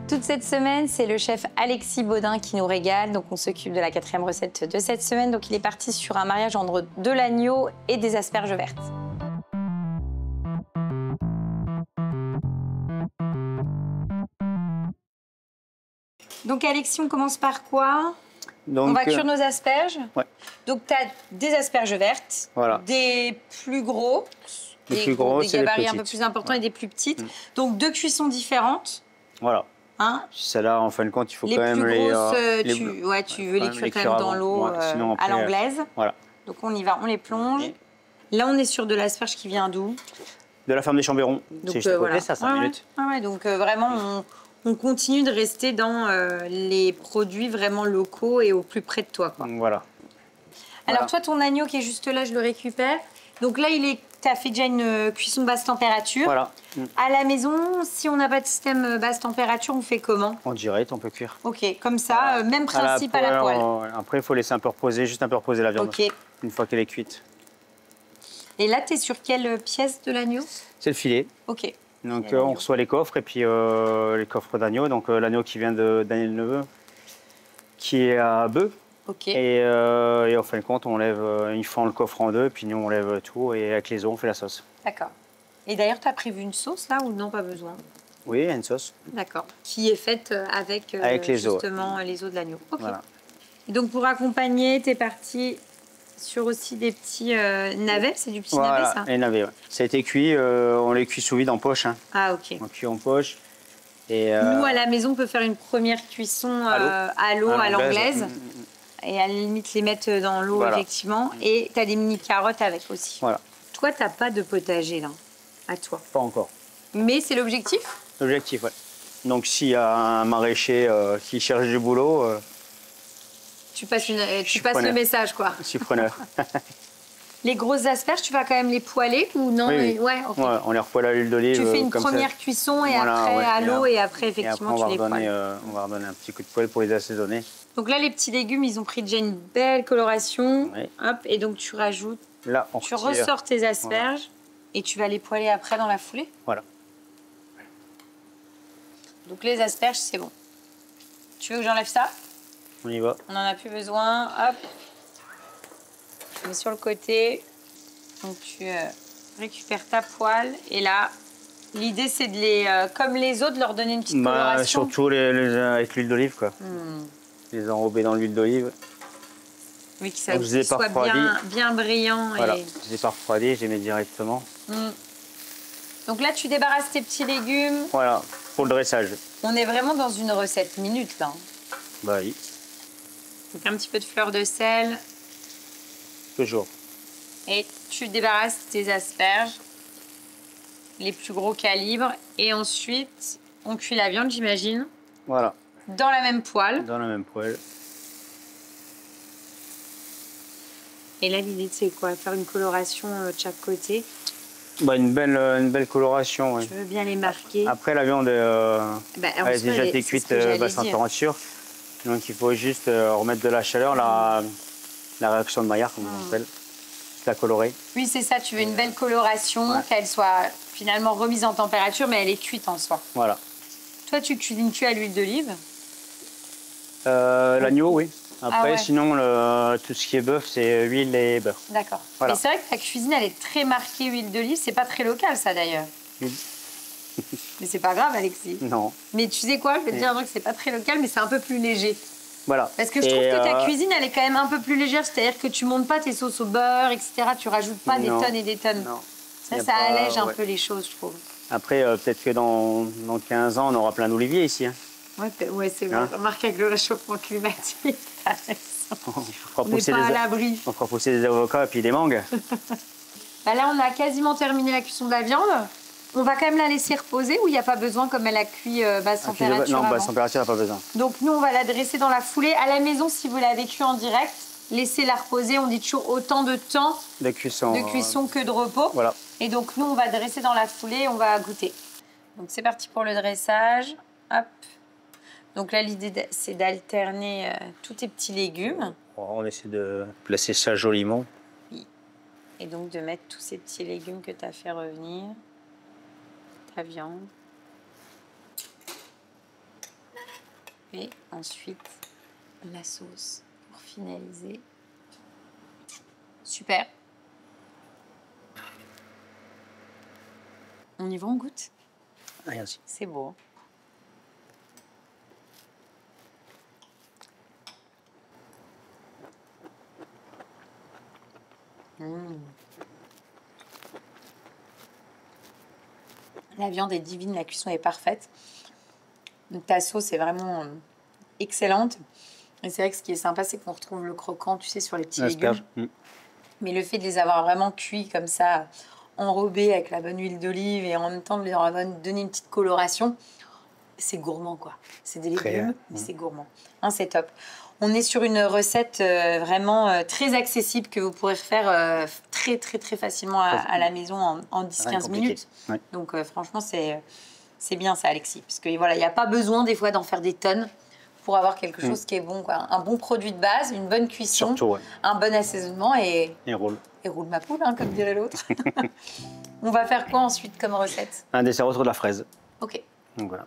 Toute cette semaine, c'est le chef Alexis Baudin qui nous régale. Donc, on s'occupe de la 4e recette de cette semaine. Donc, il est parti sur un mariage entre de l'agneau et des asperges vertes. Donc, Alexis, on commence par quoi? On va cuire nos asperges. Ouais. Donc, tu as des asperges vertes, voilà. des plus gros, des gabarits un peu plus importants et des plus petites. Donc, 2 cuissons différentes. Voilà. Hein? Celle-là, en fin de compte, il faut les quand même plus grosses, tu veux les cuire quand même dans l'eau à l'anglaise. Voilà. Donc, on y va, on les plonge. Là, on est sur de l'asperge qui vient d'où? De la ferme des Chambérons. C'est juste à côté, ça, 5 minutes. Ouais, donc, vraiment, on continue de rester dans les produits vraiment locaux et au plus près de toi, quoi. Voilà. Alors, toi, ton agneau qui est juste là, je le récupère. Donc là, tu as fait déjà une cuisson basse température. Voilà. À la maison, si on n'a pas de système basse température, on fait comment? En direct, on peut cuire. Ok, comme ça, même principe à la poêle. Après, il faut laisser un peu reposer, juste un peu reposer la viande. Ok. Une fois qu'elle est cuite. Et là, tu es sur quelle pièce de l'agneau? C'est le filet. Ok. Donc, on reçoit les coffres et puis les coffres d'agneau. Donc, l'agneau qui vient de Daniel Neveu, qui est à Bœuf. Ok. Et en fin de compte, on lève, ils font le coffre en deux, puis nous, on lève tout et avec les os, on fait la sauce. D'accord. Et d'ailleurs, tu as prévu une sauce là ou non, pas besoin? Oui, il y a une sauce. D'accord. Qui est faite avec les os. Justement les os de l'agneau. Ok. Voilà. Et donc, pour accompagner, tu es parti sur aussi des petits navets. C'est du petit navet, ça? Les navets, ouais. Ça a été cuit, on les cuit sous vide en poche. Hein. Ah, ok. On cuit en poche. Et, nous, à la maison, on peut faire une première cuisson à l'eau, à l'anglaise. Et à la limite, les mettre dans l'eau, effectivement. Et tu as des mini carottes avec aussi. Voilà. Toi, tu n'as pas de potager, là, à toi? Pas encore. Mais c'est l'objectif? L'objectif, oui. Donc, s'il y a un maraîcher qui cherche du boulot... tu passes le message, quoi. Je suis preneur. Les grosses asperges, tu vas quand même les poêler ou non? Oui. Ouais, okay. Ouais, on les repoêle à l'huile d'olive. Tu fais une première cuisson et après à l'eau et après, effectivement, tu les poêles. On va redonner un petit coup de poêle pour les assaisonner. Donc là, les petits légumes, ils ont pris déjà une belle coloration. Oui. Hop, et donc tu rajoutes, là, tu ressors tes asperges et tu vas les poêler après dans la foulée. Voilà. Donc les asperges, c'est bon. Tu veux que j'enlève ça? On y va. On n'en a plus besoin. Hop. Tu mets sur le côté. Donc tu récupères ta poêle. Et là, l'idée, c'est de les, comme les autres, de leur donner une petite coloration. Surtout avec l'huile d'olive, quoi. Les enrober dans l'huile d'olive. Oui, que ça soit bien brillant. Voilà, et... je les ai pas refroidis, je les mets directement. Donc là, tu débarrasses tes petits légumes. Voilà, pour le dressage. On est vraiment dans une recette minute, là. Bah oui. Donc un petit peu de fleur de sel. Toujours. Et tu débarrasses tes asperges, les plus gros calibres. Et ensuite, on cuit la viande, j'imagine. Voilà. Dans la même poêle. Dans la même poêle. Et là, l'idée, c'est quoi? Faire une coloration de chaque côté. Bah, une belle coloration, oui. Je veux bien les marquer. Après, la viande elle a déjà été cuite basse température. Donc, il faut juste remettre de la chaleur, la réaction de Maillard, comme on appelle. La colorer. Oui, c'est ça. Tu veux une belle coloration, qu'elle soit finalement remise en température, mais elle est cuite en soi. Voilà. Toi, tu cuisines-tu à l'huile d'olive? L'agneau, oui. Après, sinon, tout ce qui est bœuf, c'est huile et beurre. D'accord. Voilà. Mais c'est vrai que ta cuisine, elle est très marquée huile d'olive. C'est pas très local, ça, d'ailleurs. Mais c'est pas grave, Alexis. Non. Mais tu sais quoi? Je vais te dire que c'est pas très local, mais c'est un peu plus léger. Voilà. Parce que je trouve que ta cuisine, elle est quand même un peu plus légère. C'est-à-dire que tu montes pas tes sauces au beurre, etc. Tu rajoutes pas des tonnes et des tonnes. Non. Ça allège un peu les choses, je trouve. Après, peut-être que dans 15 ans, on aura plein d'oliviers ici. Hein. Ouais, c'est vrai. Remarque avec le réchauffement climatique. On n'est pas à l'abri. On fera pousser des avocats et puis des mangues. Là, on a quasiment terminé la cuisson de la viande. On va quand même la laisser reposer ou il n'y a pas besoin comme elle a cuit basse température? Non, basse température, il n'y a pas besoin. Donc nous, on va la dresser dans la foulée. À la maison, si vous l'avez cuit en direct, laissez-la reposer. On dit toujours autant de temps de cuisson que de repos. Voilà. Et donc nous, on va dresser dans la foulée et on va goûter. Donc c'est parti pour le dressage. Hop. Donc là, l'idée, c'est d'alterner tous tes petits légumes. On essaie de placer ça joliment. Oui. Et donc de mettre tous ces petits légumes que tu as fait revenir. Ta viande. Et ensuite, la sauce pour finaliser. Super. On y va, on goûte? Allez, aussi. C'est beau. La viande est divine, la cuisson est parfaite. Donc ta sauce est vraiment excellente. Et c'est vrai que ce qui est sympa, c'est qu'on retrouve le croquant, tu sais, sur les petits légumes. Mais le fait de les avoir vraiment cuits comme ça, enrobés avec la bonne huile d'olive et en même temps de leur donner une petite coloration, c'est gourmand, quoi. C'est des légumes, mais c'est gourmand. Hein, c'est top. On est sur une recette vraiment très accessible que vous pourrez faire très facilement à la maison en 10-15 minutes. Ouais. Donc franchement, c'est bien ça, Alexis. Parce que voilà, il n'y a pas besoin des fois d'en faire des tonnes pour avoir quelque chose qui est bon, quoi. Un bon produit de base, une bonne cuisson, surtout, un bon assaisonnement et roule. Et roule ma poule, hein, comme dirait l'autre. On va faire quoi ensuite comme recette? Un dessert autour de la fraise. Ok. Donc voilà.